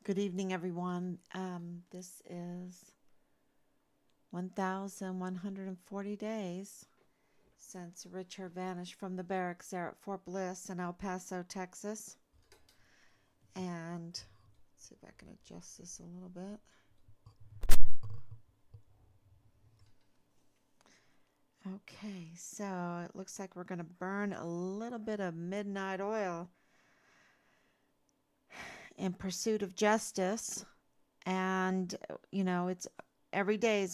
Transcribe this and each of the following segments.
Good evening, everyone. This is 1,140 days since Richard vanished from the barracks there at Fort Bliss in El Paso, Texas. And let's see if I can adjust this a little bit. Okay, so it looks like we're going to burn a little bit of midnight oil in pursuit of justice. And, it's every day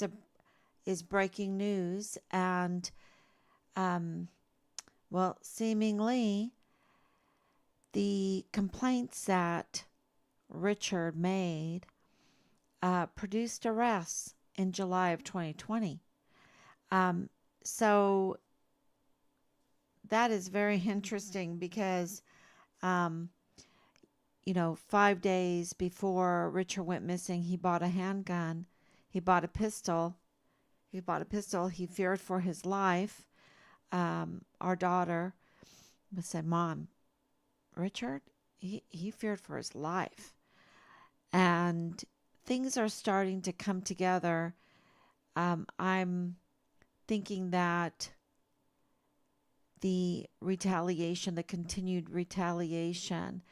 is breaking news. And um, well, seemingly the complaints that Richard made produced arrests in July of 2020. Um, so that is very interesting because, um, 5 days before Richard went missing, he bought a handgun, he bought a pistol, he feared for his life. Our daughter said, Mom, Richard, he feared for his life. And things are starting to come together. I'm thinking that the continued retaliation,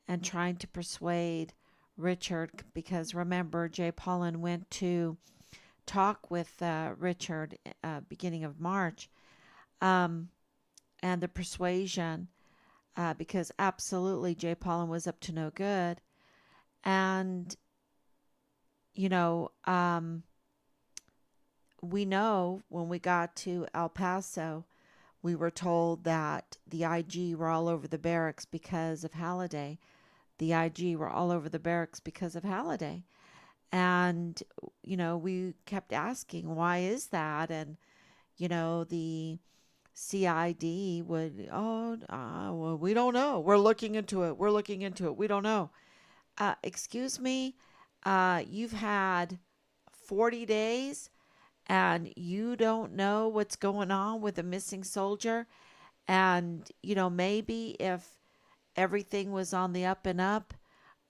and trying to persuade Richard, because remember, Jay Paulin went to talk with Richard beginning of March, um, and the persuasion, because absolutely Jay Paulin was up to no good. And, you know, um, we know when we got to El Paso, we were told that the IG were all over the barracks because of Halliday. The IG were all over the barracks because of Halliday. And, we kept asking, why is that? And, the CID would, well, we don't know. We're looking into it. We're looking into it. We don't know. Excuse me, you've had 40 days and you don't know what's going on with a missing soldier. And, maybe if everything was on the up and up,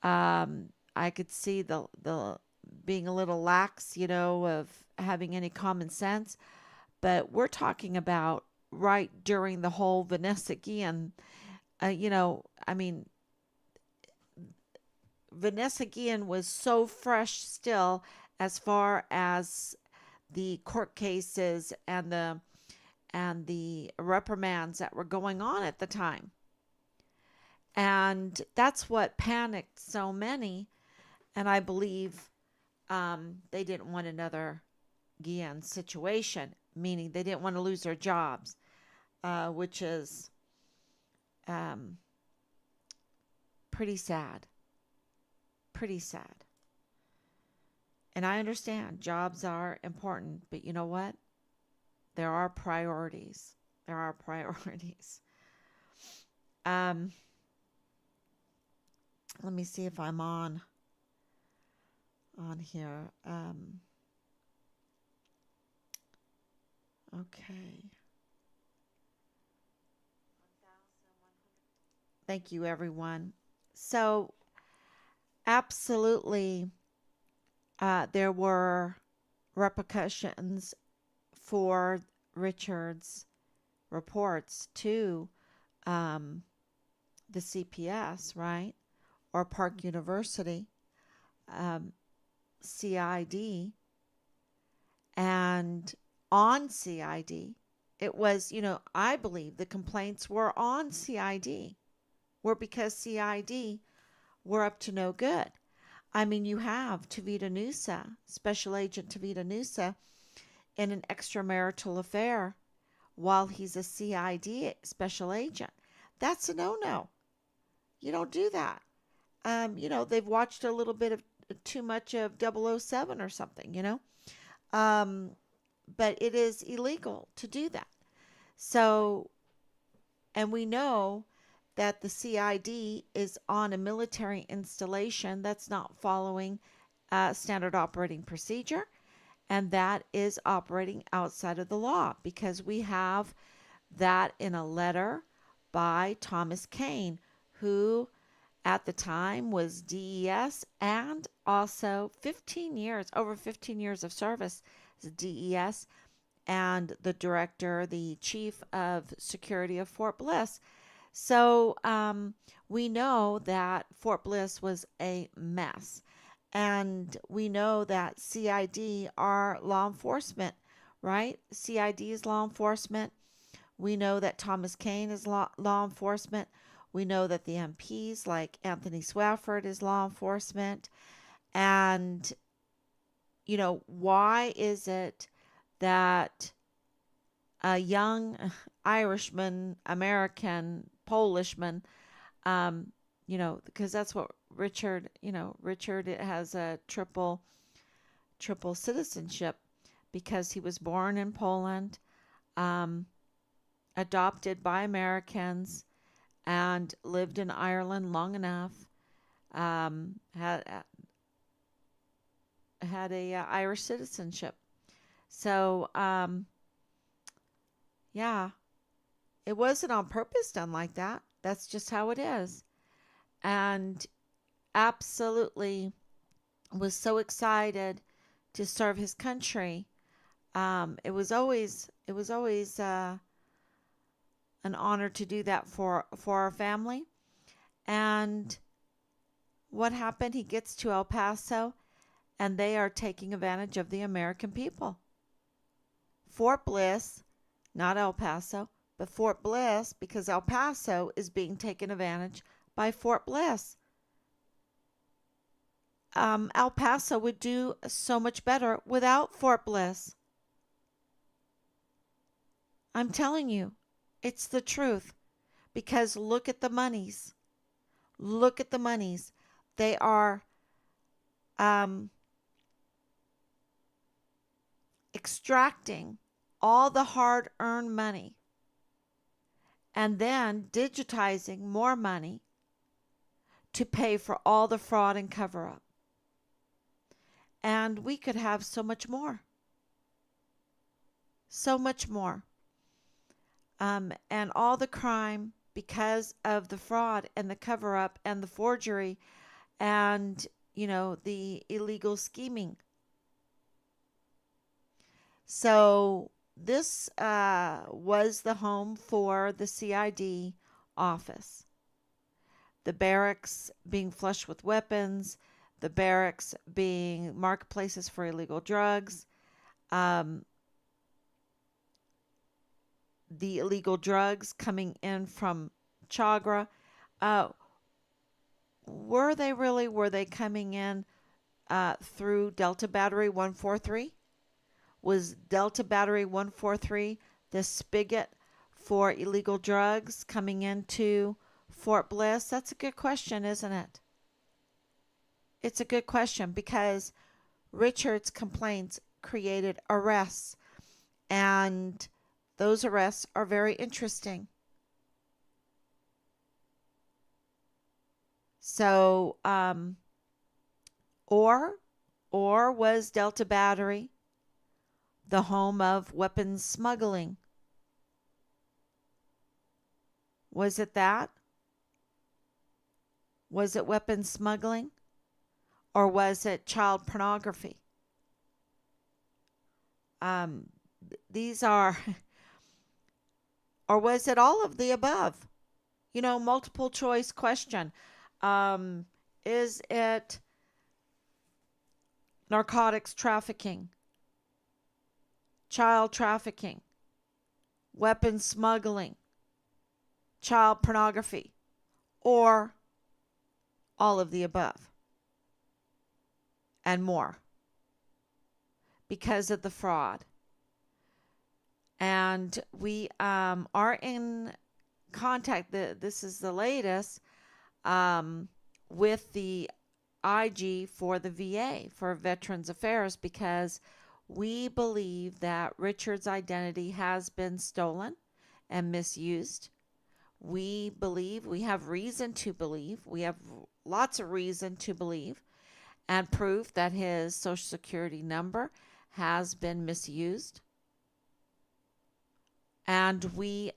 I could see the being a little lax, of having any common sense. But we're talking about right during the whole Vanessa Guillen, I mean, Vanessa Guillen was so fresh still as far as the court cases and the reprimands that were going on at the time. And that's what panicked so many. And I believe they didn't want another Guillen situation, meaning they didn't want to lose their jobs, which is um, pretty sad. Pretty sad. And I understand jobs are important, but you know what? There are priorities. There are priorities. Um, Let me see if I'm on here. Okay. Thank you, everyone. So, absolutely, there were repercussions for Richard's reports to um, the CPS, right? Or Park University, um, CID, and on CID. It was, I believe the complaints were on CID, were because CID were up to no good. I mean, you have Tavita Nusa, Special Agent Tavita Nusa, in an extramarital affair while he's a CID special agent. That's a no no. You don't do that. They've watched a little bit of too much of 007 or something. Um, but it is illegal to do that. So, and we know that the CID is on a military installation that's not following standard operating procedure, and that is operating outside of the law because we have that in a letter by Thomas Kane, who at the time was DES, and also 15 years, over 15 years of service as DES, and the director, the chief of security of Fort Bliss. So we know that Fort Bliss was a mess. And we know that CID are law enforcement, right? CID is law enforcement. We know that Thomas Kane is law enforcement. We know that the MPs like Anthony Swafford is law enforcement. And, why is it that a young Irishman, American, Polishman, because that's what Richard has a triple citizenship because he was born in Poland, um, adopted by Americans, and lived in Ireland long enough. Had a Irish citizenship. So yeah, it wasn't on purpose done like that. That's just how it is. And absolutely was so excited to serve his country. It was always an honor to do that for our family. And what happened? He gets to El Paso, and they are taking advantage of the American people. Fort Bliss, not El Paso, but Fort Bliss, because El Paso is being taken advantage by Fort Bliss. El Paso would do so much better without Fort Bliss. I'm telling you, it's the truth. Because look at the monies. Look at the monies. They are extracting all the hard earned money and then digitizing more money to pay for all the fraud and cover up. And we could have so much more. So much more. And all the crime because of the fraud and the cover up and the forgery and, the illegal scheming. So this was the home for the CID office. The barracks being flush with weapons, the barracks being marketplaces for illegal drugs, the illegal drugs coming in from Chagra. Were they coming in through Delta Battery 143? Was Delta Battery 143 the spigot for illegal drugs coming into Fort Bliss? That's a good question, isn't it? It's a good question because Richard's complaints created arrests, and those arrests are very interesting. So, or was Delta Battery the home of weapons smuggling? Was it that? Was it weapons smuggling? Or was it child pornography? These are, or was it all of the above? Multiple choice question. Is it narcotics trafficking, child trafficking, weapons smuggling, child pornography, or all of the above and more because of the fraud? And we are in contact, this is the latest, with the IG for the VA, for Veterans Affairs, because we believe that Richard's identity has been stolen and misused. We believe, we have reason to believe, we have lots of reason to believe and proof that his Social Security number has been misused. And we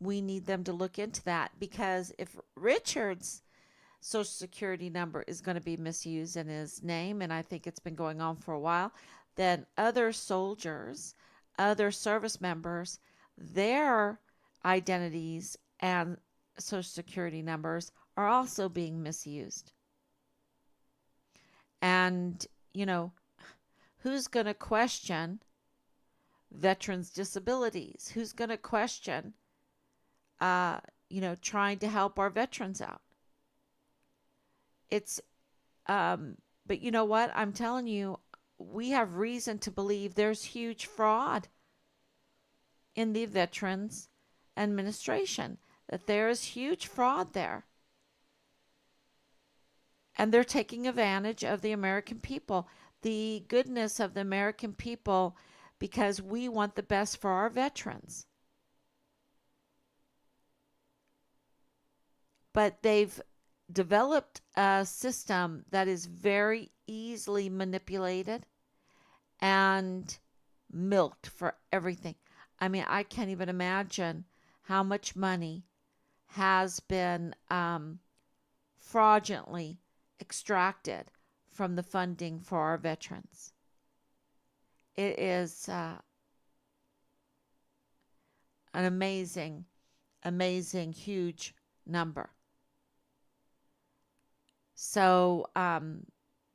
need them to look into that, because if Richard's Social Security number is going to be misused in his name, and I think it's been going on for a while, then other soldiers, other service members, their identities and Social Security numbers are also being misused. And, you know, who's going to question veterans' disabilities? Who's going to question, trying to help our veterans out? It's, but you know what? I'm telling you, we have reason to believe there's huge fraud in the Veterans Administration, that there is huge fraud there. And they're taking advantage of the American people, the goodness of the American people, because we want the best for our veterans. But they've developed a system that is very easily manipulated and milked for everything. I mean, I can't even imagine how much money has been fraudulently extracted from the funding for our veterans. It is an amazing, amazing, huge number. So,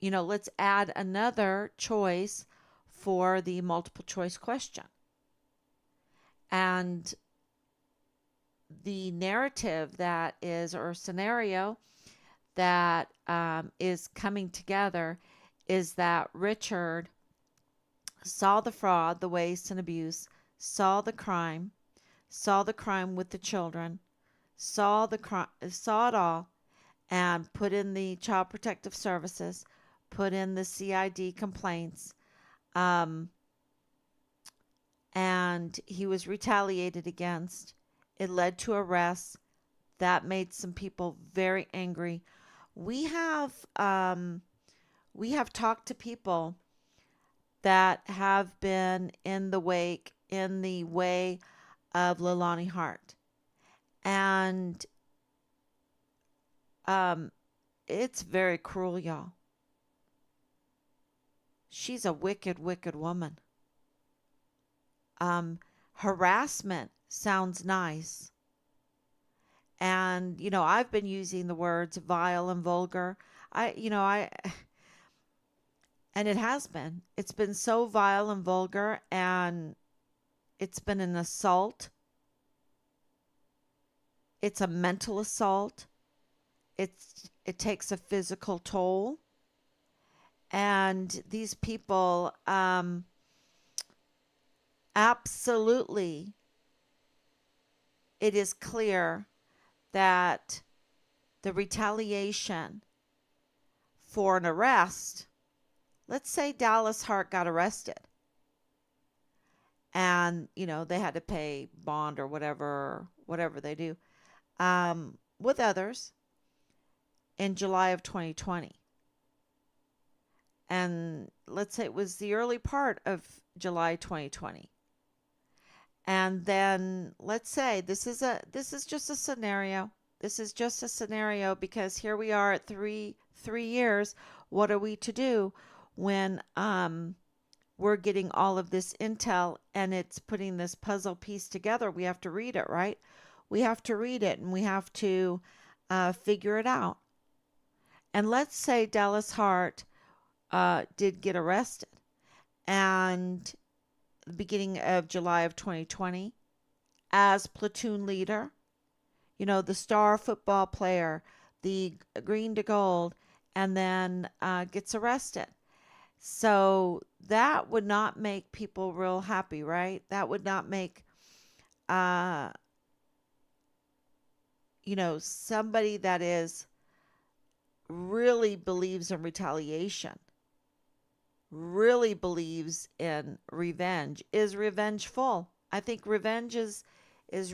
let's add another choice for the multiple choice question. And the narrative that is, or scenario that is coming together, is that Richard saw the fraud, the waste and abuse, saw the crime with the children, saw it all, and put in the Child Protective Services, put in the CID complaints, and he was retaliated against. It led to arrests. That made some people very angry. We have talked to people that have been in the way of Leilani Hart, and it's very cruel, y'all. She's a wicked, wicked woman. Harassment sounds nice. And, I've been using the words vile and vulgar. And it has been. It's been so vile and vulgar, and it's been an assault. It's a mental assault. It takes a physical toll. And these people, absolutely, it is clear that the retaliation for an arrest, let's say Dallas Hart got arrested and, they had to pay bond or whatever they do, with others in July of 2020. And let's say it was the early part of July 2020. And then let's say this is just a scenario. This is just a scenario, because here we are at three years. What are we to do when we're getting all of this intel and it's putting this puzzle piece together? We have to read it, right? We have to read it, and we have to figure it out. And let's say Dallas Hart did get arrested, and the beginning of July of 2020, as platoon leader, the star football player, the green to gold, and then gets arrested. So that would not make people real happy, right? That would not make, somebody that is really believes in retaliation, really believes in revenge, is revengeful. I think revenge is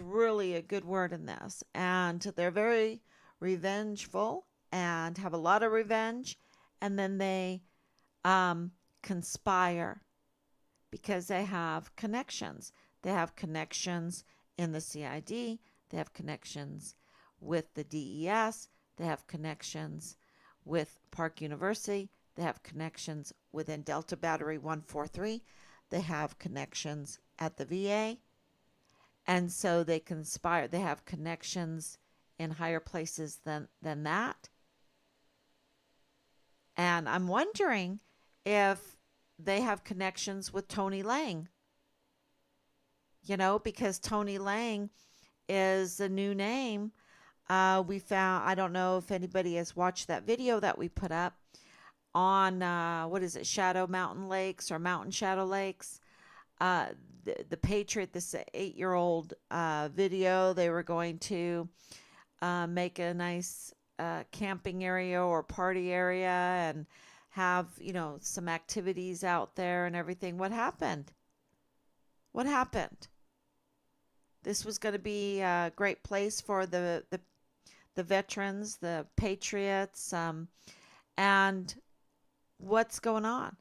really a good word in this. And they're very revengeful and have a lot of revenge. And then they conspire because they have connections. They have connections in the CID. They have connections with the DES. They have connections with Park University. They have connections within Delta Battery 143. They have connections at the VA. And so they conspire. They have connections in higher places than that. And I'm wondering if they have connections with Tony Lang, because Tony Lang is a new name. We found, I don't know if anybody has watched that video that we put up on, what is it, Shadow Mountain Lakes or Mountain Shadow Lakes. The Patriot, this 8-year-old video, they were going to make a nice camping area or party area and have, some activities out there and everything. What happened? What happened? This was going to be a great place for the veterans, the patriots, and what's going on?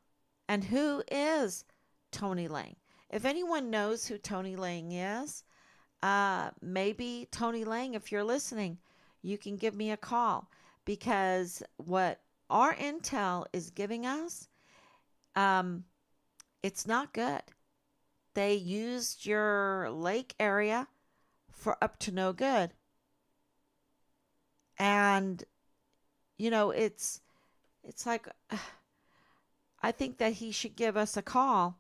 And who is Tony Lang? If anyone knows who Tony Lang is, maybe Tony Lang, if you're listening, you can give me a call, because what our intel is giving us, it's not good. They used your lake area for up to no good. And, it's like, I think that he should give us a call,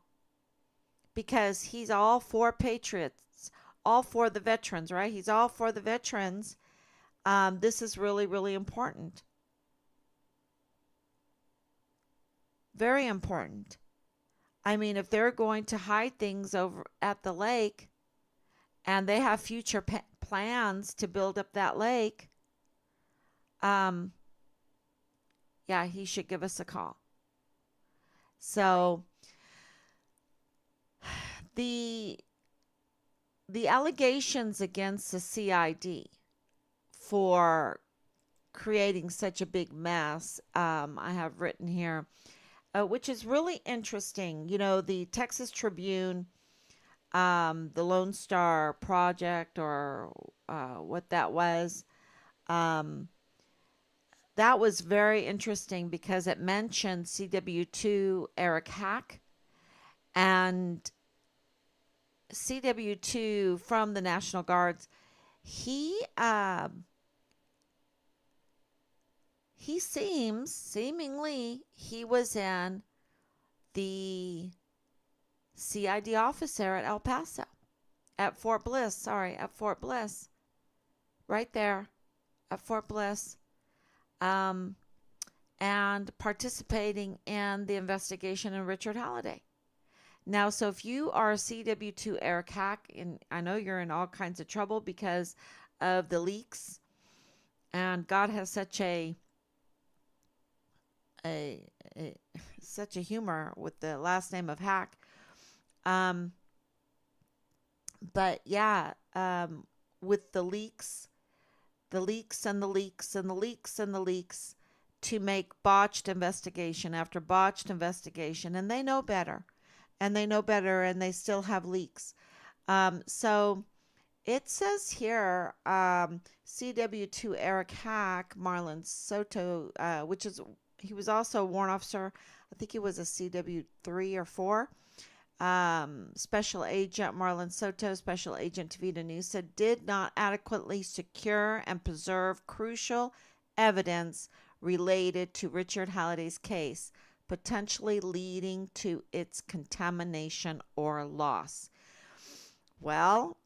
because he's all for patriots, all for the veterans, right? He's all for the veterans. This is really, really important. Very important. I mean, if they're going to hide things over at the lake and they have future plans to build up that lake, yeah, he should give us a call. So the allegations against the CID for creating such a big mess, I have written here, which is really interesting. The Texas Tribune, the Lone Star Project, or what that was, that was very interesting because it mentioned CW2 Eric Hack, and CW2 from the National Guards. He seemingly he was in the CID office there at El Paso, at Fort Bliss, right there at Fort Bliss, and participating in the investigation in Richard Halliday. Now, so if you are a CW2 Eric Hack, and I know you're in all kinds of trouble because of the leaks, and God has such a such a humor with the last name of Hack. But yeah, with the leaks and the leaks and the leaks and the leaks, to make botched investigation after botched investigation, and they know better, and they still have leaks. So it says here, CW2 Eric Hack, Marlon Soto, he was also a warrant officer. I think he was a CW3 or 4. Special Agent Marlon Soto, Special Agent Tavita Nusa, did not adequately secure and preserve crucial evidence related to Richard Halliday's case, potentially leading to its contamination or loss. Well,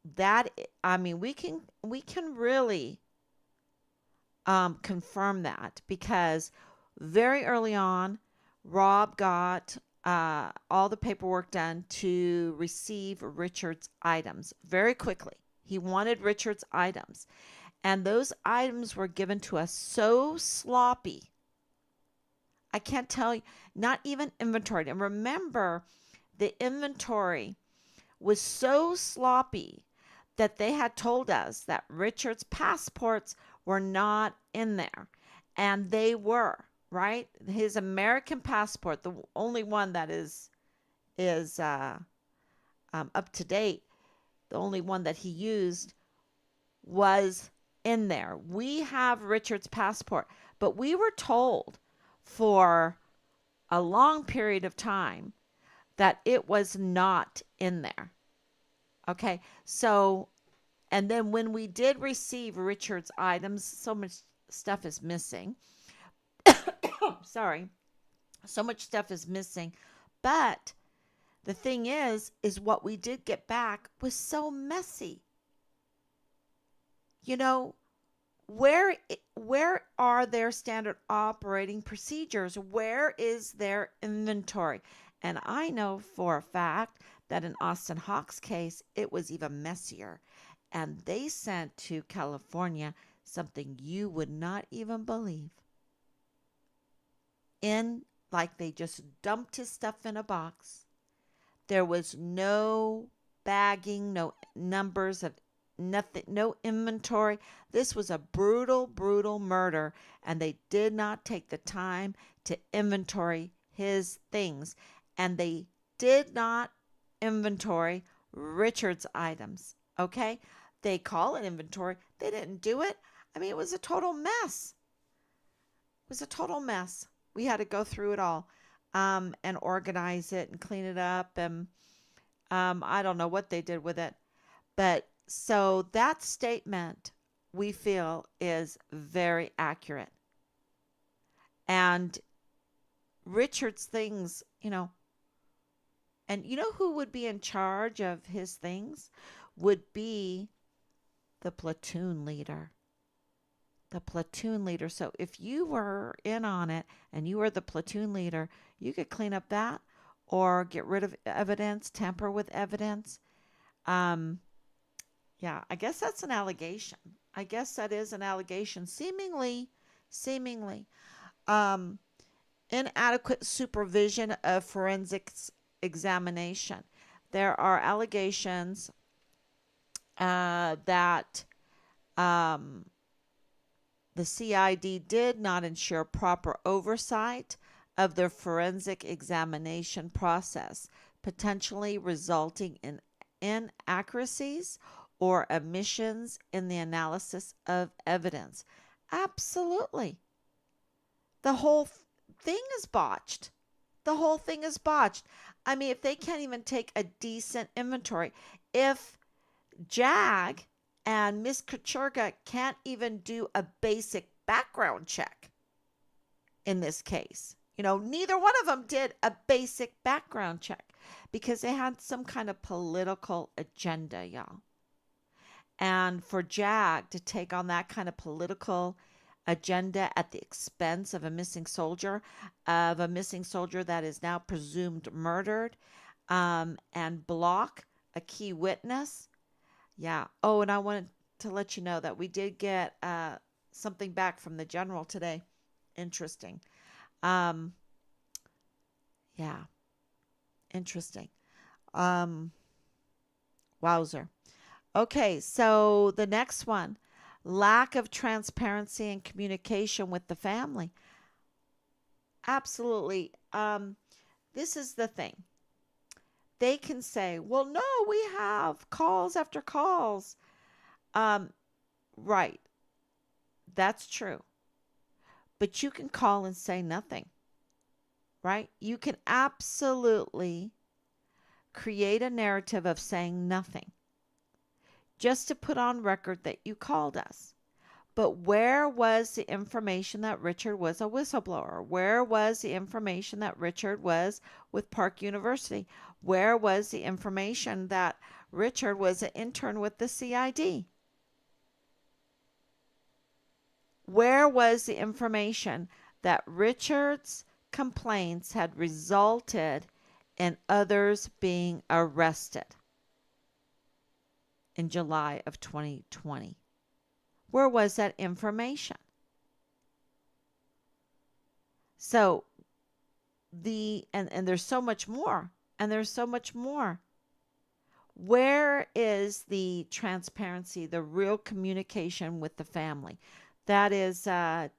we can really confirm that, because very early on, Rob got all the paperwork done to receive Richard's items very quickly. He wanted Richard's items, and those items were given to us so sloppy. I can't tell you, not even inventoried. And remember, the inventory was so sloppy that they had told us that Richard's passports were not in there, and they were, right? His American passport, the only one that is up to date, the only one that he used was in there. We have Richard's passport, but we were told for a long period of time that it was not in there. Okay. So, and then when we did receive Richard's items, so much stuff is missing. Sorry. So much stuff is missing. But the thing is what we did get back was so messy. You know, where where are their standard operating procedures? Where is their inventory? And I know for a fact that in Austin Hawk's case, it was even messier. And they sent to California something you would not even believe. In like they just dumped his stuff in a box. There was no bagging, no numbers of nothing, no inventory. This was a brutal, brutal murder, and they did not take the time to inventory his things. And they did not inventory Richard's items. Okay? They call it inventory. They didn't do it. I mean, it was a total mess. It was a total mess. We had to go through it all and organize it and clean it up. And I don't know what they did with it. But so that statement we feel is very accurate. And Richard's things, and you know who would be in charge of his things? Would be the platoon leader. The platoon leader. So if you were in on it and you were the platoon leader, you could clean up that or get rid of evidence, tamper with evidence. Um, yeah, I guess that's an allegation. I guess that is an allegation. Seemingly, um, inadequate supervision of forensics examination. There are allegations that um, the CID did not ensure proper oversight of the forensic examination process, potentially resulting in inaccuracies or omissions in the analysis of evidence. Absolutely. The whole thing is botched. The whole thing is botched. I mean, if they can't even take a decent inventory, if Jag and Miss Kachurga can't even do a basic background check in this case. Neither one of them did a basic background check because they had some kind of political agenda, y'all. And for Jag to take on that kind of political agenda at the expense of a missing soldier, that is now presumed murdered, and block a key witness. Yeah. Oh, and I wanted to let you know that we did get something back from the general today. Interesting. Um, yeah, interesting. Um, Wowzer. Okay, so the next one, lack of transparency and communication with the family. Absolutely. This is the thing. They can say, well, no, we have calls after calls. Um, right. That's true. But you can call and say nothing, right? You can absolutely create a narrative of saying nothing just to put on record that you called us. But where was the information that Richard was a whistleblower? Where was the information that Richard was with Park University? Where was the information that Richard was an intern with the CID? Where was the information that Richard's complaints had resulted in others being arrested in July of 2020? Where was that information? So and there's so much more, and there's so much more. Where is the transparency, the real communication with the family? That is um,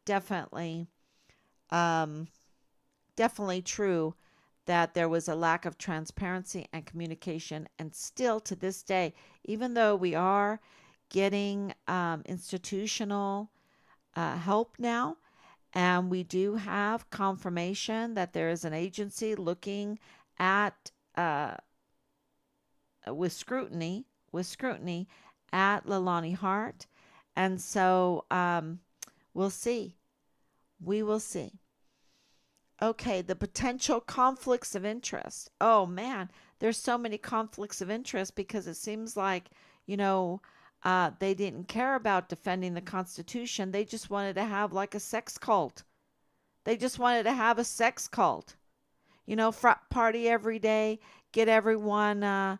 definitely true that there was a lack of transparency and communication. And still to this day, even though we are getting institutional help now. And we do have confirmation that there is an agency looking at with scrutiny at Leilani Hart. And so we'll see. We will see. Okay, the potential conflicts of interest. Oh man, there's so many conflicts of interest because it seems like, you know, they didn't care about defending the Constitution. They just wanted to have like a sex cult. They just wanted to have a sex cult. Frat party every day, get everyone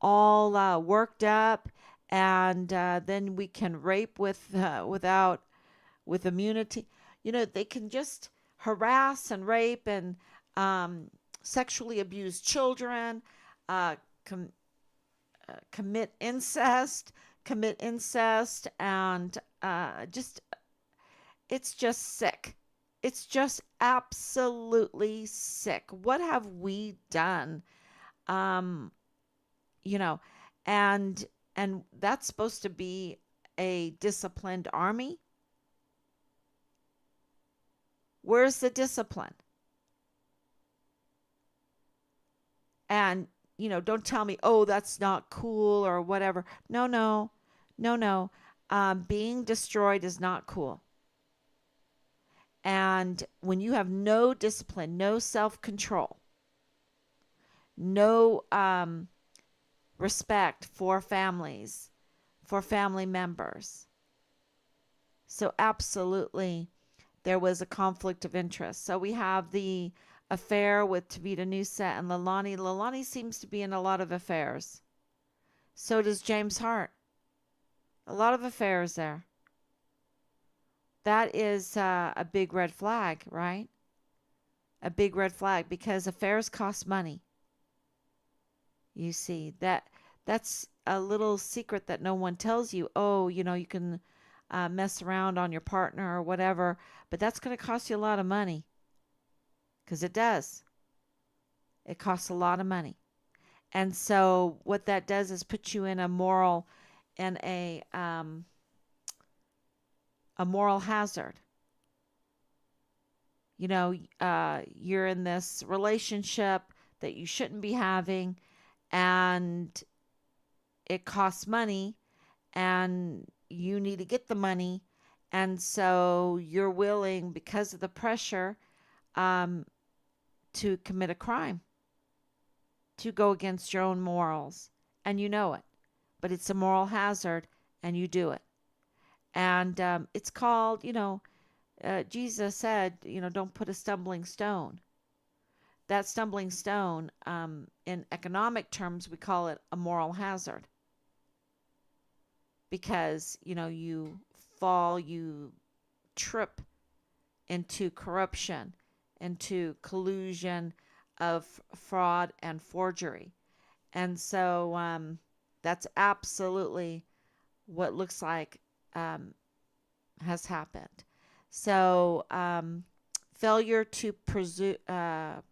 all worked up, and then we can rape with immunity. They can just harass and rape and um, sexually abuse children, uh, com- commit incest, and just it's just sick. It's just absolutely sick. What have we done? Um, you know, and that's supposed to be a disciplined army. Where's the discipline? And don't tell me, oh, that's not cool or whatever. No, no, no, no. Being destroyed is not cool. And when you have no discipline, no self control, no respect for families, for family members. So, absolutely, there was a conflict of interest. So, we have the affair with Tavita Newsett and Leilani. Leilani seems to be in a lot of affairs. So does James Hart. A lot of affairs there. That is a big red flag, right? A big red flag because affairs cost money. You see, that's a little secret that no one tells you. Oh, you can mess around on your partner or whatever, but that's going to cost you a lot of money because it does. It costs a lot of money. And so what that does is put you in in a moral hazard. You're in this relationship that you shouldn't be having, and it costs money, and you need to get the money, and so you're willing, because of the pressure, um, to commit a crime, to go against your own morals, and you know it, but it's a moral hazard, and you do it. And it's called, Jesus said, don't put a stumbling stone. That stumbling stone, in economic terms, we call it a moral hazard because, you fall, you trip into corruption, into collusion of fraud and forgery. And so that's absolutely what looks like um, has happened. So, failure to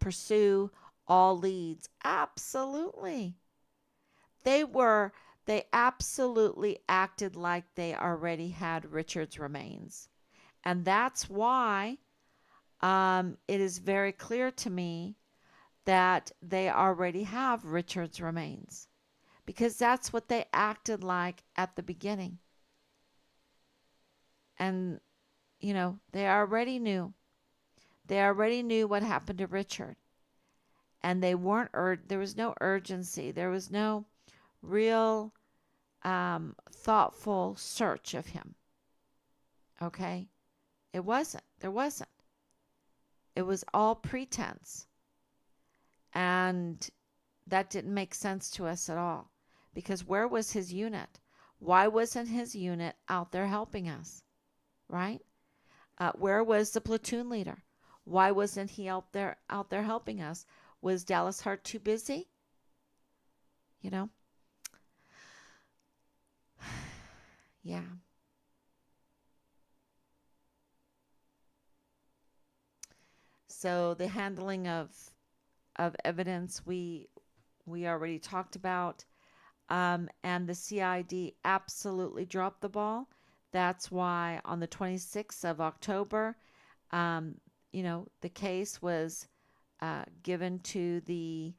pursue all leads. Absolutely. They were, they absolutely acted like they already had Richard's remains. And that's why it is very clear to me that they already have Richard's remains because that's what they acted like at the beginning. And, they already knew. They already knew what happened to Richard. And they weren't, there was no urgency. There was no real thoughtful search of him. Okay? It wasn't. There wasn't. It was all pretense. And that didn't make sense to us at all. Because where was his unit? Why wasn't his unit out there helping us? Right? Where was the platoon leader? Why wasn't he out there helping us? Was Dallas Hart too busy? You know? Yeah. So the handling of evidence we already talked about. and the CID absolutely dropped the ball. That's why on the 26th of October, um, the case was given to the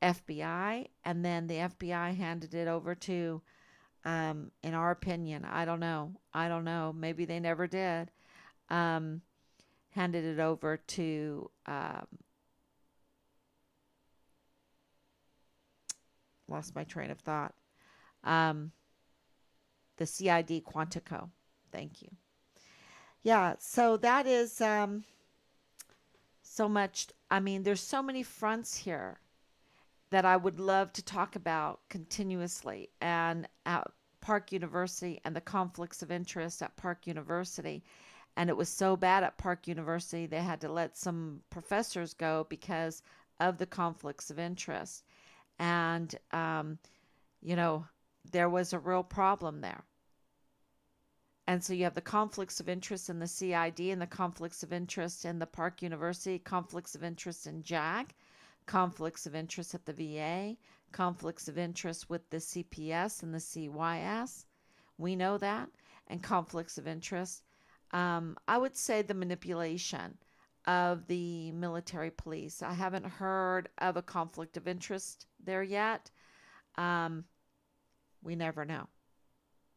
FBI, and then the FBI handed it over to, in our opinion, I don't know, maybe they never did, um, handed it over to, lost my train of thought, um, the CID Quantico. Thank you. Yeah, so that is so much. I mean, there's so many fronts here that I would love to talk about continuously, and at Park University and the conflicts of interest at Park University. And it was so bad at Park University, they had to let some professors go because of the conflicts of interest. And, you know, there was a real problem there. And so you have the conflicts of interest in the CID and the conflicts of interest in the Park University, conflicts of interest in JAG, conflicts of interest at the VA, conflicts of interest with the CPS and the CYS. We know that. And conflicts of interest. I would say the manipulation of the military police. I haven't heard of a conflict of interest there yet. Um, we never know.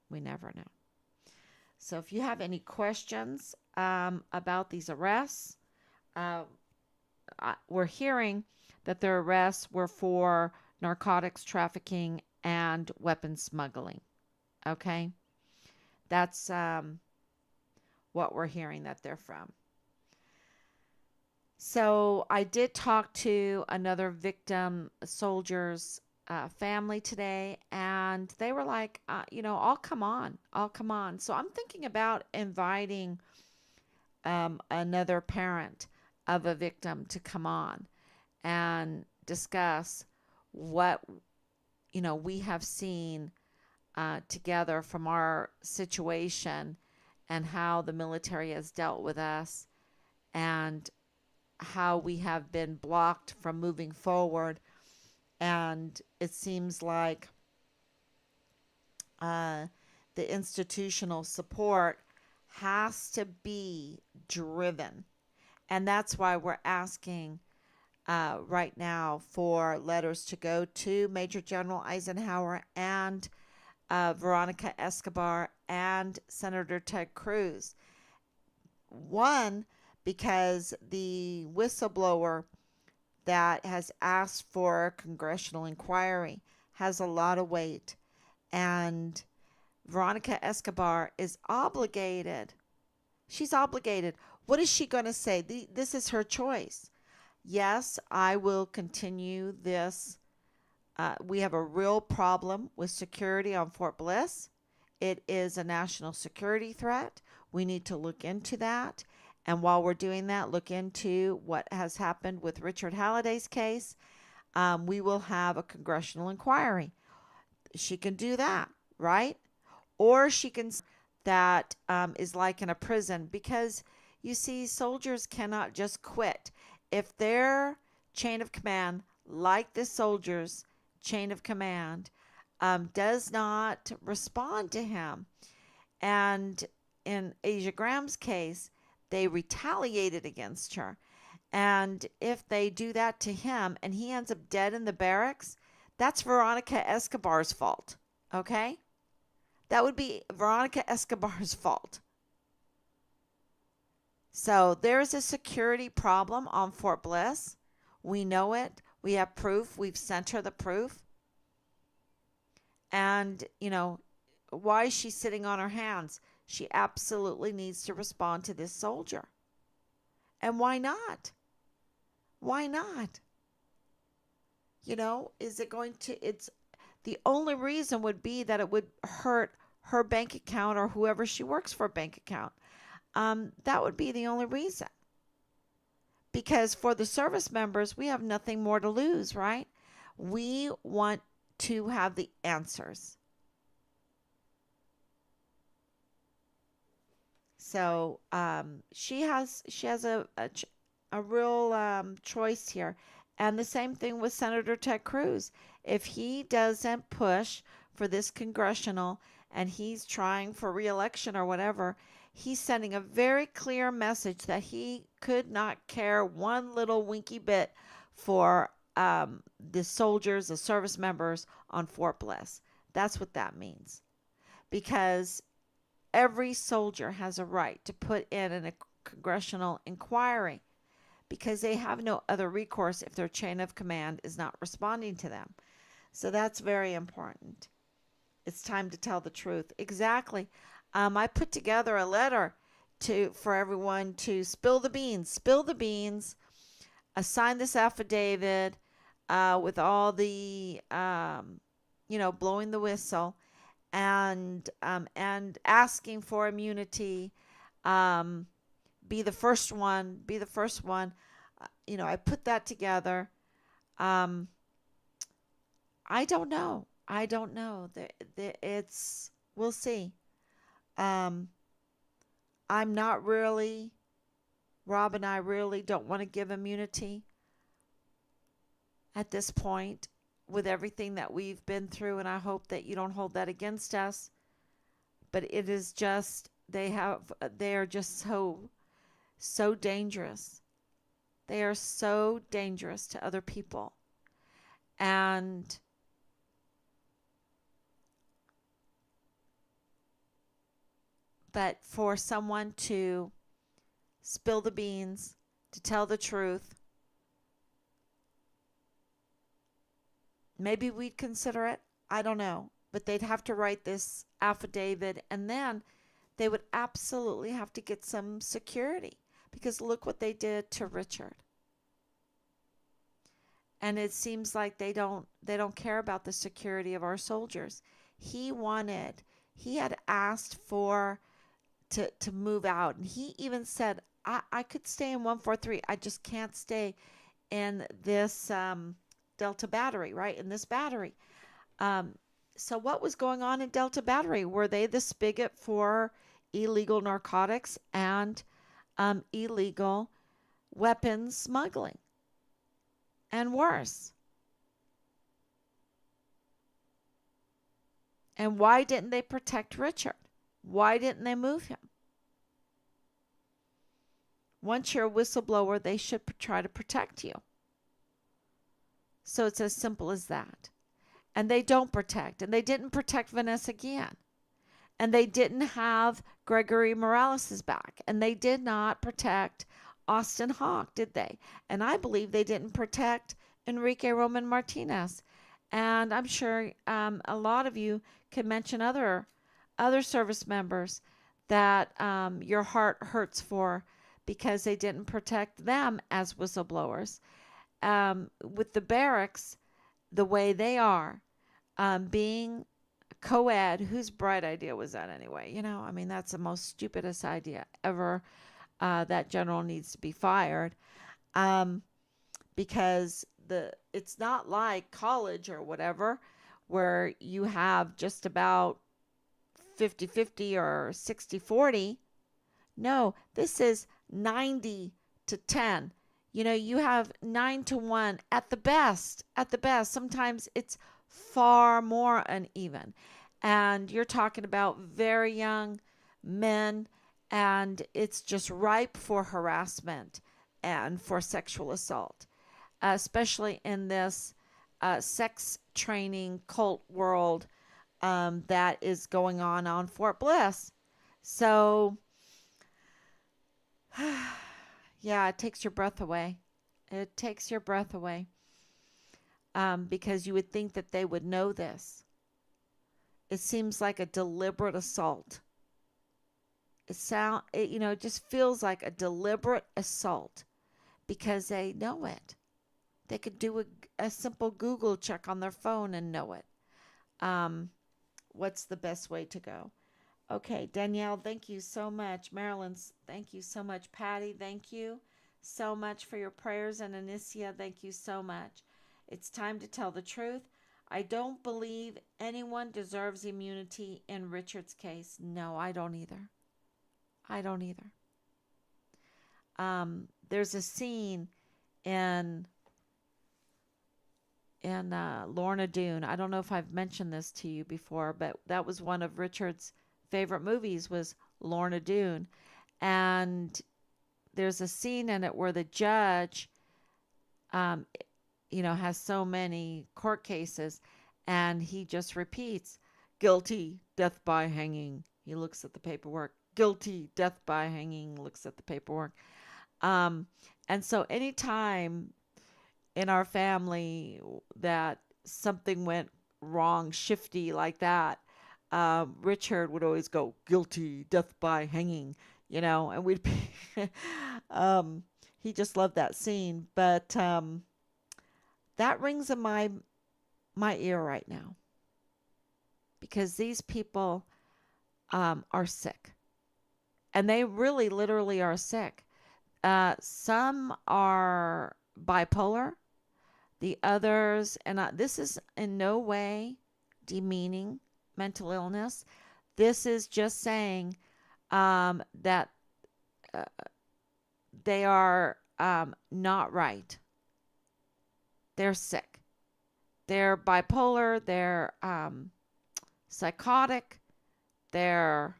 We never know. So if you have any questions about these arrests, uh, we're hearing that their arrests were for narcotics trafficking and weapons smuggling. Okay, that's what we're hearing that they're from. So I did talk to another victim soldier's family today, and they were like, I'll come on, I'll come on. So I'm thinking about inviting another parent of a victim to come on and discuss what we have seen together from our situation and how the military has dealt with us and how we have been blocked from moving forward. And it seems like uh, the institutional support has to be driven. And that's why we're asking right now for letters to go to Major General Eisenhower and Veronica Escobar and Senator Ted Cruz. One, because the whistleblower that has asked for a congressional inquiry has a lot of weight, and Veronica Escobar is obligated. She's obligated. What is she going to say? This is her choice. Yes, I will continue this. We have a real problem with security on Fort Bliss. It is a national security threat. We need to look into that. And while we're doing that, look into what has happened with Richard Halliday's case. We will have a congressional inquiry. She can do that, right? Or she can that is like in a prison, because you see, soldiers cannot just quit. If their chain of command, like the soldiers' chain of command, does not respond to him, and in Asia Graham's case, they retaliated against her. And if they do that to him and he ends up dead in the barracks, that's Veronica Escobar's fault. Okay? That would be Veronica Escobar's fault. So there's a security problem on Fort Bliss. We know it. We have proof. We've sent her the proof. And, why is she sitting on her hands? She absolutely needs to respond to this soldier. And why not? Why not? Is it going to, it's the only reason would be that it would hurt her bank account or whoever she works for bank account. That would be the only reason. Because for the service members, we have nothing more to lose, right? We want to have the answers. So she has a real choice here, And the same thing with Senator Ted Cruz. If he doesn't push for this congressional and he's trying for reelection or whatever, he's sending a very clear message that he could not care one little winky bit for the soldiers, the service members on Fort Bliss. That's what that means. Because every soldier has a right to put in a congressional inquiry because they have no other recourse if their chain of command is not responding to them. So that's very important. It's time to tell the truth. Exactly. I put together a letter for everyone to spill the beans, sign this affidavit with all the, blowing the whistle and asking for immunity. Um, be the first one. Be the first one. I put that together. Um, I don't know. I don't know. It's we'll see. Um, I'm not really. Rob and I really don't want to give immunity at this point with everything that we've been through, and I hope that you don't hold that against us. But it is just they are just so dangerous. They are so dangerous to other people. And but for someone to spill the beans, to tell the truth, maybe we'd consider it. I don't know. But they'd have to write this affidavit, and then they would absolutely have to get some security because look what they did to Richard. And it seems like they don't care about the security of our soldiers. He had asked for to move out, and he even said, I could stay in 143. I just can't stay in this Delta Battery, right? In this battery. So what was going on in Delta Battery? Were they the spigot for illegal narcotics and illegal weapons smuggling? And worse. And why didn't they protect Richard? Why didn't they move him? Once you're a whistleblower, they should try to protect you. So it's as simple as that. And they don't protect. And they didn't protect Vanessa Guillen. And they didn't have Gregory Morales' back. And they did not protect Austin Hawke, did they? And I believe they didn't protect Enrique Roman Martinez. And I'm sure a lot of you can mention other service members that your heart hurts for because they didn't protect them as whistleblowers. With the barracks, the way they are, being co-ed, whose bright idea was that anyway? That's the most stupidest idea ever. That general needs to be fired because it's not like college or whatever where you have just about 50-50 or 60-40. No, this is 90-10. You have 9-1 at the best. At the best. Sometimes it's far more uneven. And you're talking about very young men, and it's just ripe for harassment and for sexual assault, especially in this sex training cult world that is going on Fort Bliss. So, yeah, it takes your breath away. It takes your breath away because you would think that they would know this. It seems like a deliberate assault. It just feels like a deliberate assault because they know it. They could do a simple Google check on their phone and know it. What's the best way to go? Okay, Danielle, thank you so much. Marilyn, thank you so much. Patty, thank you so much for your prayers. And Anicia, thank you so much. It's time to tell the truth. I don't believe anyone deserves immunity in Richard's case. No, I don't either. I don't either. There's a scene in in Lorna Doone. I don't know if I've mentioned this to you before, but that was one of Richard's favorite movies was Lorna Doone. And there's a scene in it where the judge, um, has so many court cases, and he just repeats, guilty, death by hanging. He looks at the paperwork. Guilty, death by hanging. Looks at the paperwork. Um, and so anytime in our family that something went wrong, shifty like that, Richard would always go, guilty, death by hanging, and we'd be, um, he just loved that scene. But that rings in my ear right now because these people are sick, and they really literally are sick. Some are bipolar, the others, and this is in no way demeaning mental illness. This is just saying that uh, they are not right. They're sick. They're bipolar. They're psychotic. They're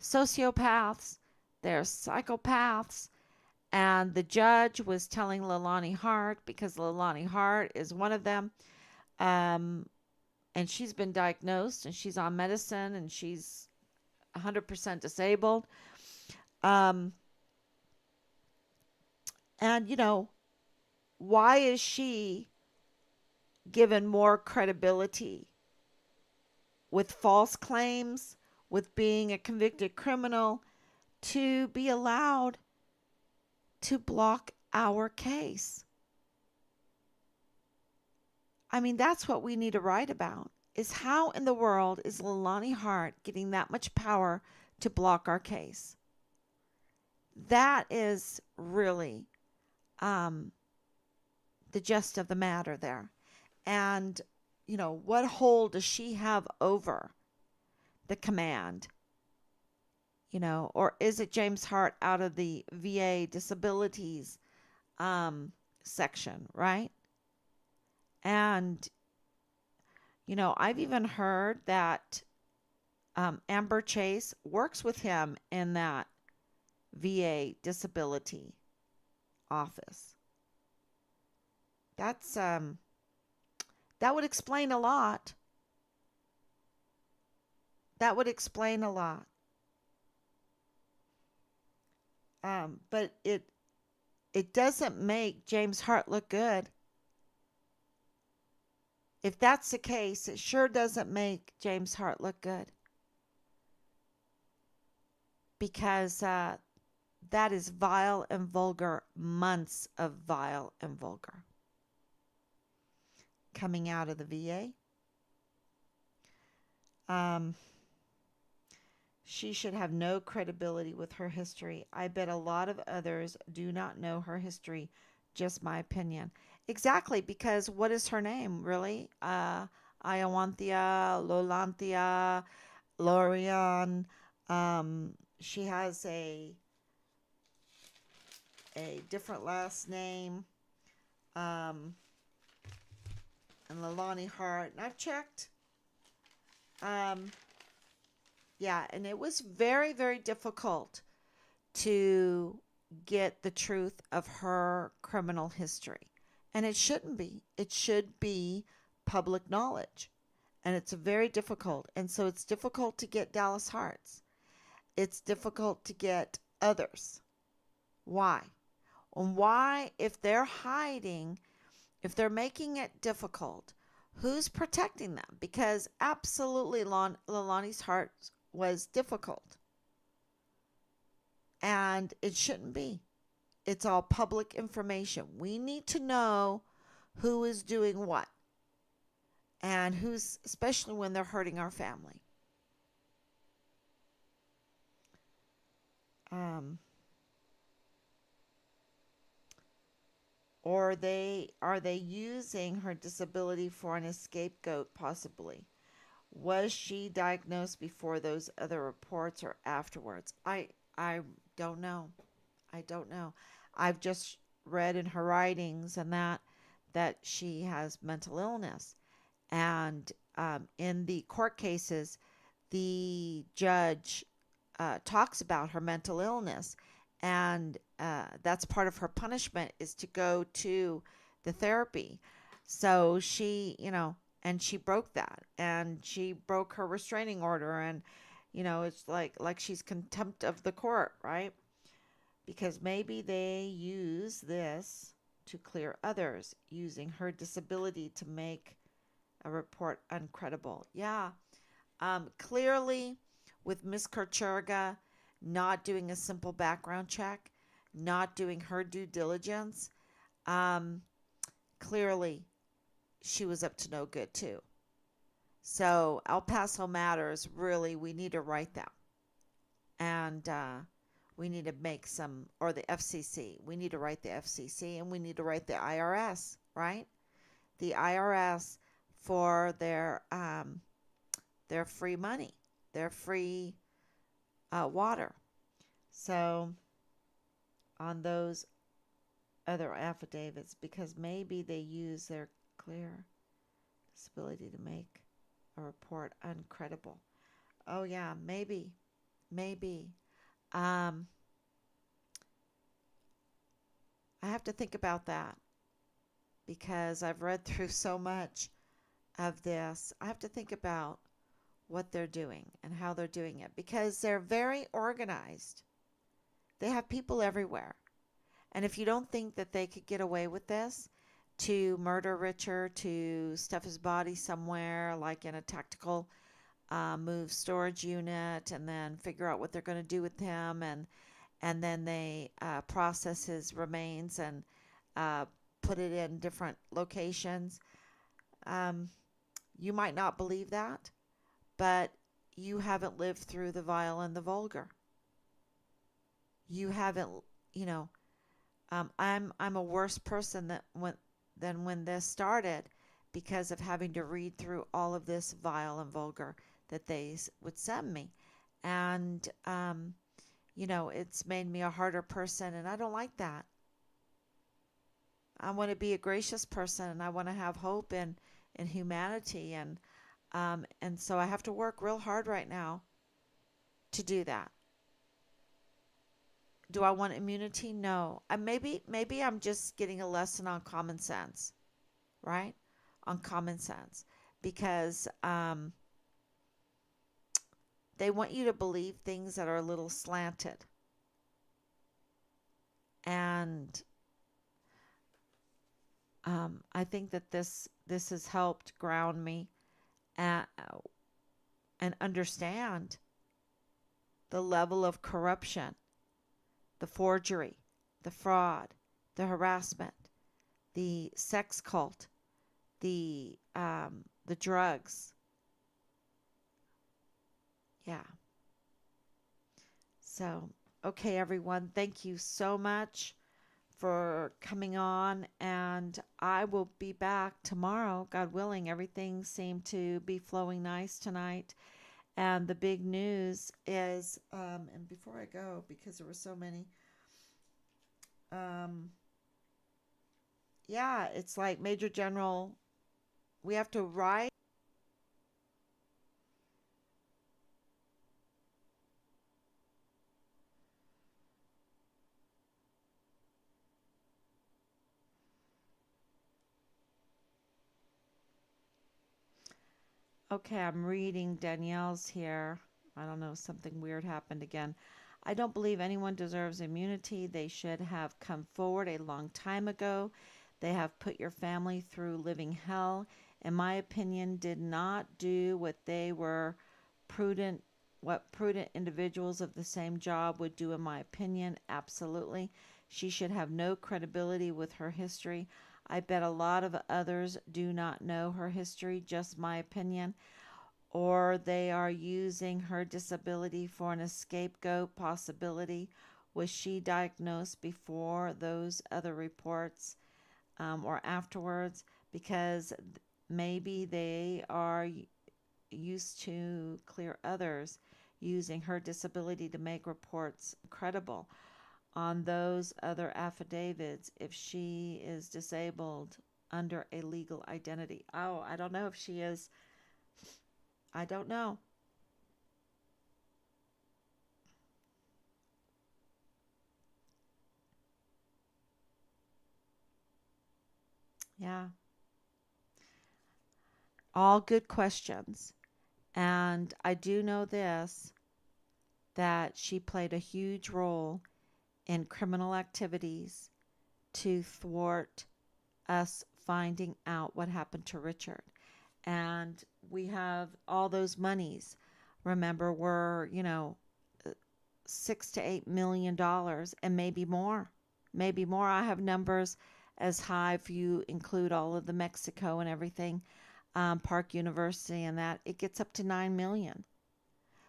sociopaths. They're psychopaths. And the judge was telling Leilani Hart, because Leilani Hart is one of them, and she's been diagnosed and she's on medicine and she's 100% disabled. Um, and, why is she given more credibility with false claims, with being a convicted criminal, to be allowed to block our case? I mean, that's what we need to write about, is how in the world is Leilani Hart getting that much power to block our case? That is really the gist of the matter there. And, what hold does she have over the command? Or is it James Hart out of the VA disabilities section, right? And, I've even heard that Amber Chase works with him in that VA disability office. That's that would explain a lot. That would explain a lot. But it doesn't make James Hart look good. If that's the case, it sure doesn't make James Hart look good. Because that is vile and vulgar, months of vile and vulgar coming out of the VA. She should have no credibility with her history. I bet a lot of others do not know her history. Just my opinion. Exactly, because what is her name, really? Iowanthia, Lolanthia, Lorian. She has a different last name. And Leilani Hart. And I've checked. Yeah, and it was very, very difficult to get the truth of her criminal history. And it shouldn't be. It should be public knowledge. And it's very difficult. And so it's difficult to get Dallas Harts. It's difficult to get others. Why? And why, if they're hiding, if they're making it difficult, who's protecting them? Because absolutely Leilani's Hart was difficult. And it shouldn't be. It's all public information. We need to know who is doing what. And who's, especially when they're hurting our family. Or are they using her disability for an scapegoat, possibly? Was she diagnosed before those other reports or afterwards? I don't know. I don't know. I've just read in her writings and that that she has mental illness. And in the court cases, the judge talks about her mental illness, and that's part of her punishment is to go to the therapy. So she, and she broke that, and she broke her restraining order, and it's like she's contempt of the court, right? Because maybe they use this to clear others, using her disability to make a report uncredible. Yeah, clearly, with Miss Korcherga not doing a simple background check, not doing her due diligence, um, clearly she was up to no good too. So El Paso Matters, really, we need to write them. And we need to make some, or the FCC. We need to write the FCC, and we need to write the IRS, right? The IRS for their free money, their free water. So on those other affidavits, because maybe they use their clear disability to make a report uncredible. Oh yeah, maybe. Um, I have to think about that because I've read through so much of this. I have to think about what they're doing and how they're doing it because they're very organized. They have people everywhere. And if you don't think that they could get away with this, to murder Richard, to stuff his body somewhere, like in a tactical move storage unit, and then figure out what they're going to do with him, and then they process his remains and uh, put it in different locations. Um, you might not believe that, but you haven't lived through the vile and the vulgar. You haven't, you know, I'm a worse person than when this started because of having to read through all of this vile and vulgar that they would send me, and it's made me a harder person, and I don't like that. I want to be a gracious person, and I want to have hope in humanity, and so I have to work real hard right now to do that. Do I want immunity? No. Maybe I'm just getting a lesson on common sense, right? On common sense, because they want you to believe things that are a little slanted, and I think that this has helped ground me at, and understand the level of corruption, the forgery, the fraud, the harassment, the sex cult, the drugs. Yeah. So, okay, everyone, thank you so much for coming on, and I will be back tomorrow, God willing. Everything seemed to be flowing nice tonight. And the big news is, and before I go, because there were so many, um, yeah, it's like Major General, we have to write. Okay, I'm reading Danielle's here. I don't know, something weird happened again. I don't believe anyone deserves immunity. They should have come forward a long time ago. They have put your family through living hell. In my opinion, did not do what they were prudent what prudent individuals of the same job would do in my opinion. Absolutely. She should have no credibility with her history. I bet a lot of others do not know her history, just my opinion, or they are using her disability for an scapegoat possibility. Was she diagnosed before those other reports or afterwards? Because maybe they are used to clear others using her disability to make reports credible. On those other affidavits, if she is disabled, under a legal identity. Oh, I don't know if she is. I don't know. Yeah, all good questions. And I do know this, that she played a huge role in criminal activities to thwart us finding out what happened to Richard. And we have all those monies. Remember, we're, 6 to 8 million dollars, and maybe more. Maybe more. I have numbers as high, if you include all of the Mexico and everything, Park University and that, it gets up to 9 million.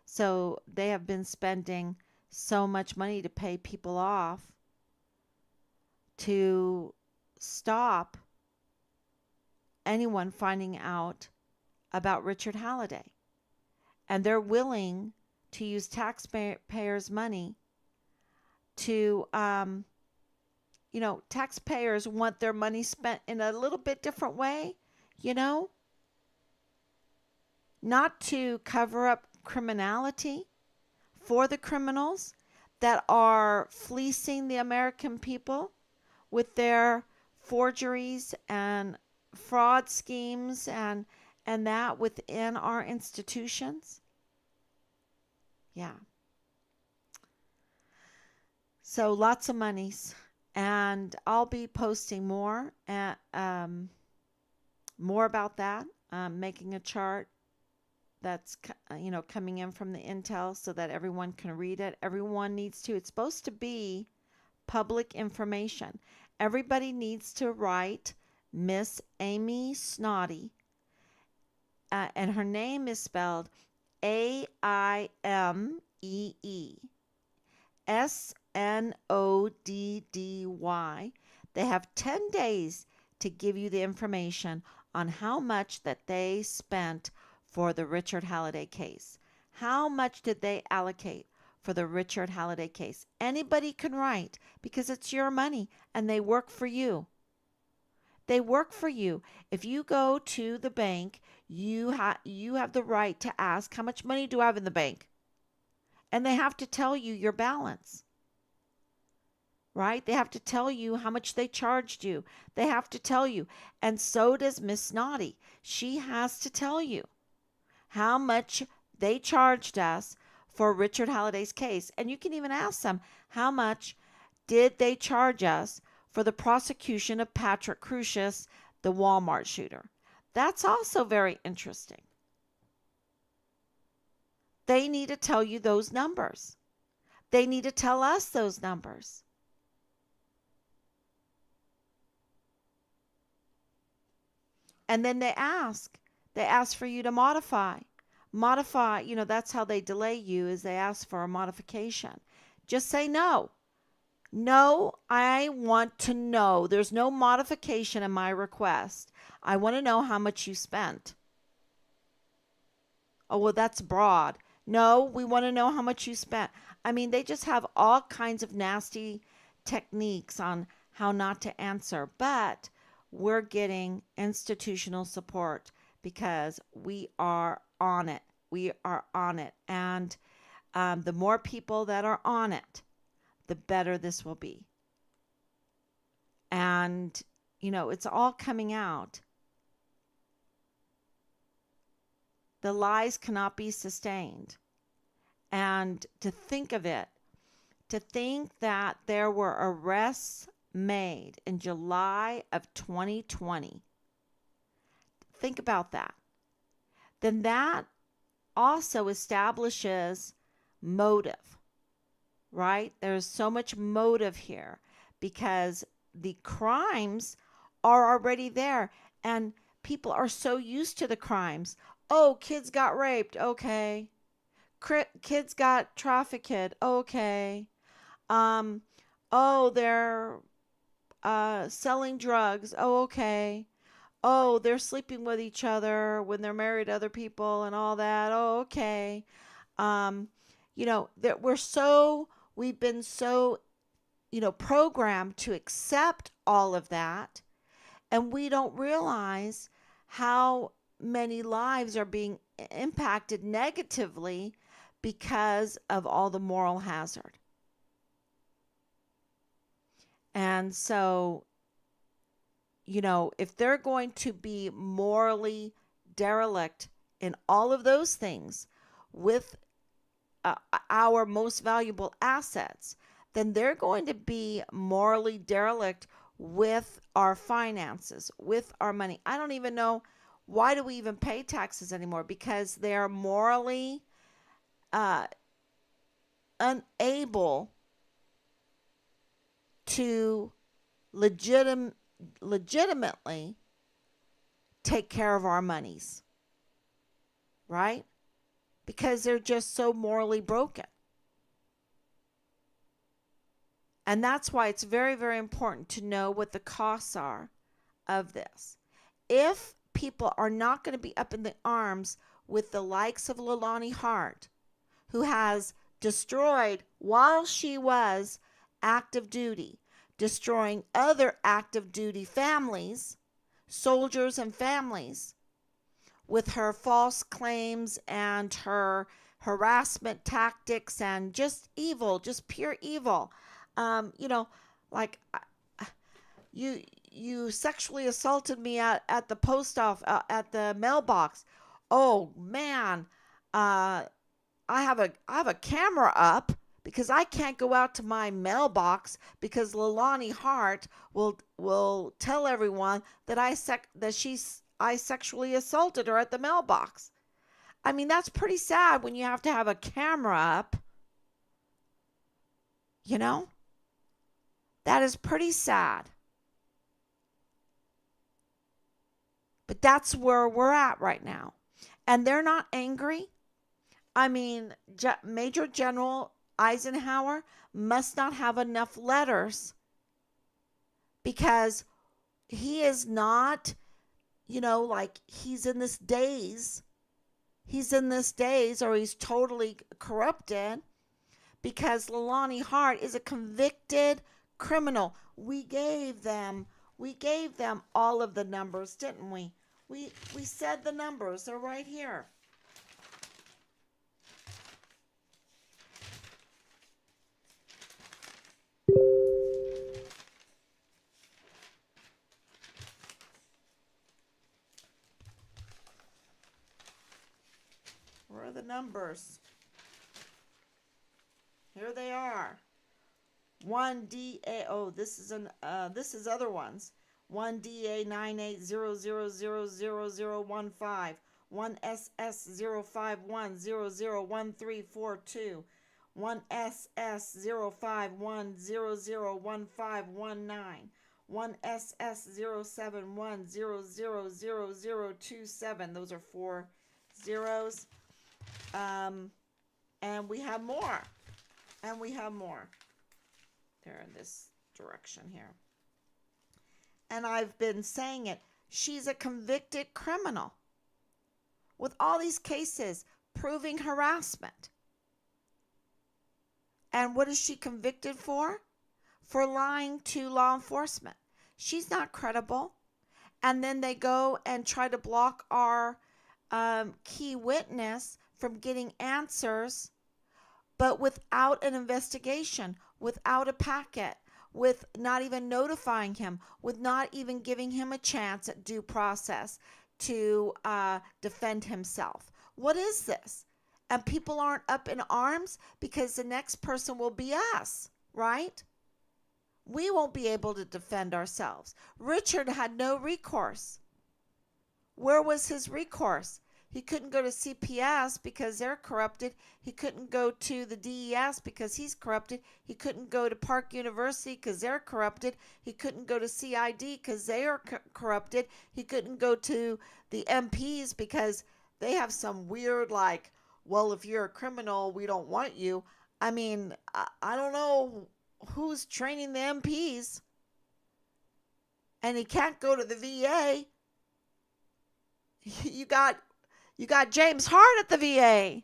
So they have been spending so much money to pay people off to stop anyone finding out about Richard Halliday. And they're willing to use taxpayers' money to, taxpayers want their money spent in a little bit different way, you know, not to cover up criminality for the criminals that are fleecing the American people with their forgeries and fraud schemes and that within our institutions. Yeah. So lots of monies, and I'll be posting more about that. Making a chart that's coming in from the intel so that everyone can read it. Everyone needs to. It's supposed to be public information. Everybody needs to write Miss Amy Snoddy, and her name is spelled AIMEESNODDY. They have 10 days to give you the information on how much that they spent for the Richard Halliday case. How much did they allocate for the Richard Halliday case? Anybody can write because it's your money and they work for you. They work for you. If you go to the bank, you have the right to ask, how much money do I have in the bank? And they have to tell you your balance, right? They have to tell you how much they charged you. They have to tell you. And so does Miss Snoddy. She has to tell you how much they charged us for Richard Halliday's case. And you can even ask them, how much did they charge us for the prosecution of Patrick Crusius, the Walmart shooter? That's also very interesting. They need to tell you those numbers. They need to tell us those numbers. And then they ask for you to modify. That's how they delay you, is they ask for a modification. Just say no. No, I want to know. There's no modification in my request. I want to know how much you spent. Oh, well, that's broad. No, we want to know how much you spent. I mean, they just have all kinds of nasty techniques on how not to answer, but we're getting institutional support because we are on it. We are on it. And the more people that are on it, the better this will be. And, it's all coming out. The lies cannot be sustained. And to think that there were arrests made in July of 2020, think about that. Then that also establishes motive, right? There's so much motive here because the crimes are already there and people are so used to the crimes. Oh, kids got raped. Okay. Kids got trafficked. Okay. Um, oh, they're selling drugs. Oh, okay. Oh, they're sleeping with each other when they're married to other people and all that. Oh, okay. Um, that we've been so, programmed to accept all of that. And we don't realize how many lives are being impacted negatively because of all the moral hazard. And so, if they're going to be morally derelict in all of those things with our most valuable assets, then they're going to be morally derelict with our finances, with our money. I don't even know, why do we even pay taxes anymore? Because they're morally uh, unable to legitimately take care of our monies, right? Because they're just so morally broken. And that's why it's very, very important to know what the costs are of this. If people are not going to be up in the arms with the likes of Leilani Hart, who has destroyed, while she was active duty, destroying other active duty families, soldiers and families, with her false claims and her harassment tactics and just evil, just pure evil. Like you sexually assaulted me at the post office, at the mailbox. Oh man, I have a camera up because I can't go out to my mailbox because Leilani Hart will tell everyone that I sexually assaulted her at the mailbox. I mean, that's pretty sad when you have to have a camera up. You know? That is pretty sad. But that's where we're at right now. And they're not angry. I mean, Major General Eisenhower must not have enough letters because he is not, like he's in this daze. He's in this daze, or he's totally corrupted, because Leilani Hart is a convicted criminal. We gave them all of the numbers, didn't we? We said the numbers. They're right here. Where are the numbers? Here they are. 1DA. Oh, this is other ones. 1DA 9800000015. 1SS051001342. 1SS051001519. 1SS071000027. Those are 4 zeros. And we have more. And we have more. They're in this direction here. And I've been saying it. She's a convicted criminal with all these cases proving harassment. And what is she convicted for? For lying to law enforcement. She's not credible. And then they go and try to block our key witness from getting answers, but without an investigation, without a packet, with not even notifying him, with not even giving him a chance at due process to defend himself. What is this? And people aren't up in arms because the next person will be us, right? We won't be able to defend ourselves. Richard had no recourse. Where was his recourse? He couldn't go to CPS because they're corrupted. He couldn't go to the DES because he's corrupted. He couldn't go to Park University because they're corrupted. He couldn't go to CID because they are corrupted. He couldn't go to the MPs because they have some weird, like, well, if you're a criminal, we don't want you. I mean, I don't know who's training the MPs. And he can't go to the VA. You got James Hart at the VA.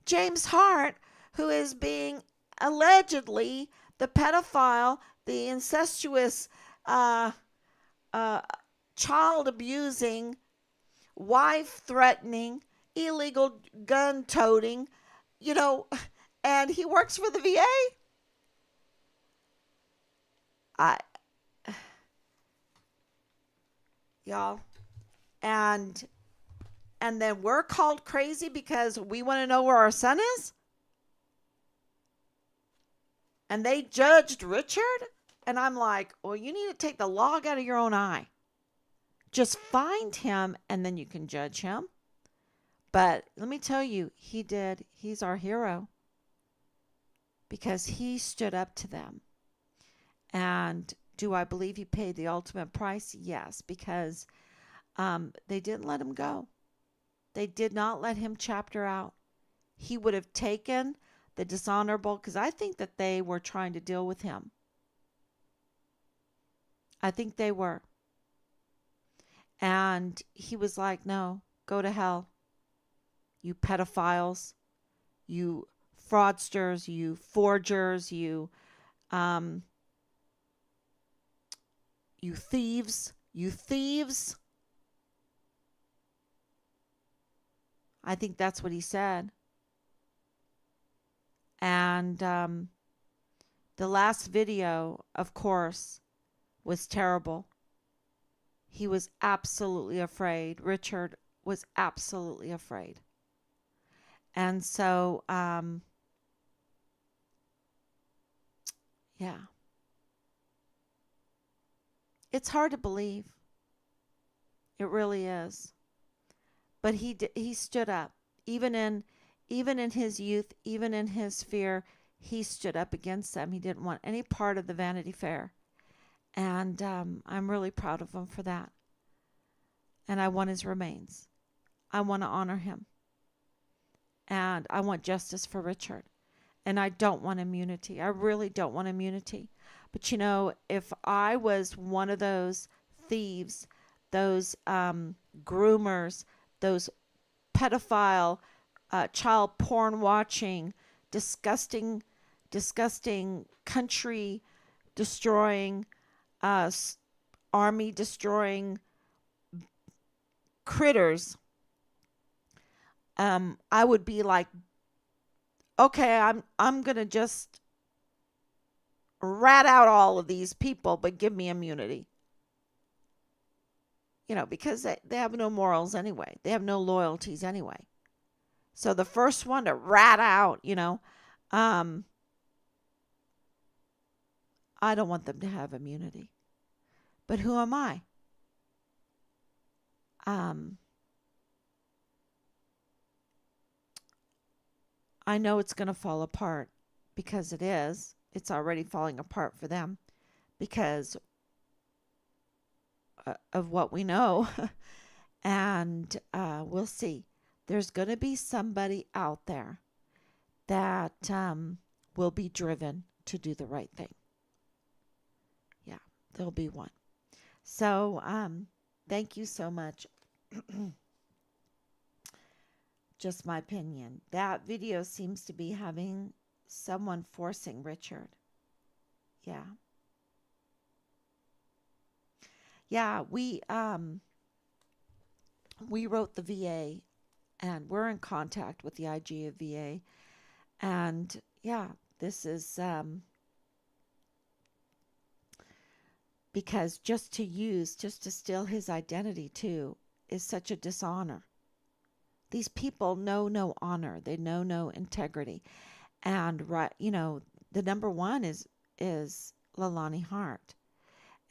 James Hart, who is being allegedly the pedophile, the incestuous child abusing, wife threatening, illegal gun toting, you know, and he works for the VA. I, y'all, and then we're called crazy because we want to know where our son is? And they judged Richard? And I'm like, well, you need to take the log out of your own eye. Just find him and then you can judge him. But let me tell you, he did. He's our hero because he stood up to them. And do I believe he paid the ultimate price? Yes, because they didn't let him go. They did not let him chapter out. He would have taken the dishonorable, because I think that they were trying to deal with him. I think they were. And he was like, no, go to hell. You pedophiles, you fraudsters, you forgers, you thieves, you thieves. I think that's what he said. And the last video, of course, was terrible. He was absolutely afraid. Richard was absolutely afraid. And so, yeah. It's hard to believe. It really is. But he stood up. Even in his youth, even in his fear, he stood up against them. He didn't want any part of the Vanity Fair. And I'm really proud of him for that. And I want his remains. I want to honor him. And I want justice for Richard. And I don't want immunity. I really don't want immunity. But you know, if I was one of those thieves, those groomers, those pedophile, child porn watching, disgusting country destroying, army destroying critters, I would be like, okay, I'm gonna just rat out all of these people, but give me immunity. You know, because they have no morals anyway. They have no loyalties anyway. So the first one to rat out, you know, I don't want them to have immunity. But who am I? I know it's going to fall apart because it is. It's already falling apart for them because of what we know. And we'll see. There's going to be somebody out there that will be driven to do the right thing. Yeah, there'll be one. So thank you so much. Just my opinion. That video seems to be having someone forcing Richard. Yeah. Yeah, we wrote the VA and we're in contact with the IG of VA. And yeah, this is because just to steal his identity too is such a dishonor. These people know no honor. They know no integrity. And right, you know, the number one is Leilani Hart.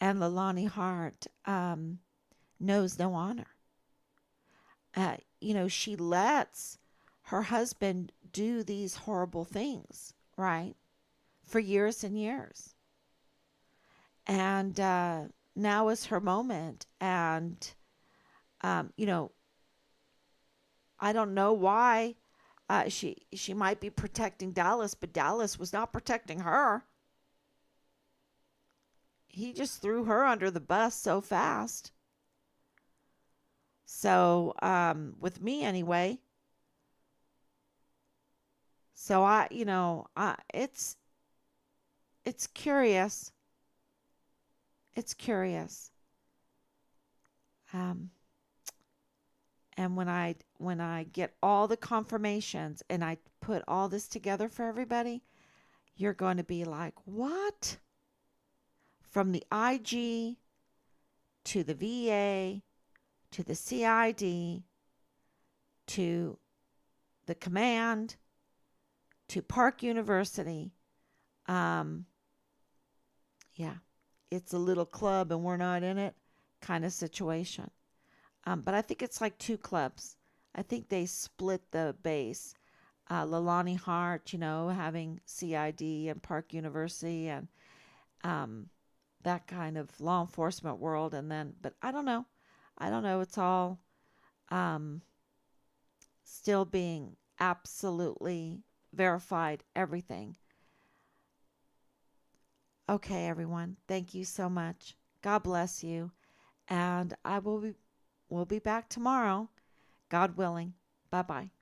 And Leilani Hart knows no honor. You know, she lets her husband do these horrible things, right? For years and years. And now is her moment. And, you know, I don't know why she might be protecting Dallas, but Dallas was not protecting her. He just threw her under the bus so fast. So, with me anyway. So it's curious. It's curious. Um, and when I get all the confirmations and I put all this together for everybody, you're going to be like, what? From the IG to the VA to the CID to the command to Park University. Um, yeah, it's a little club and we're not in it kind of situation. But I think it's like two clubs. I think they split the base. Lalani Hart, having CID and Park University and um, that kind of law enforcement world. And then, but I don't know. I don't know. It's all um, still being absolutely verified, everything. Okay, everyone. Thank you so much. God bless you. And we'll be back tomorrow, God willing. Bye bye.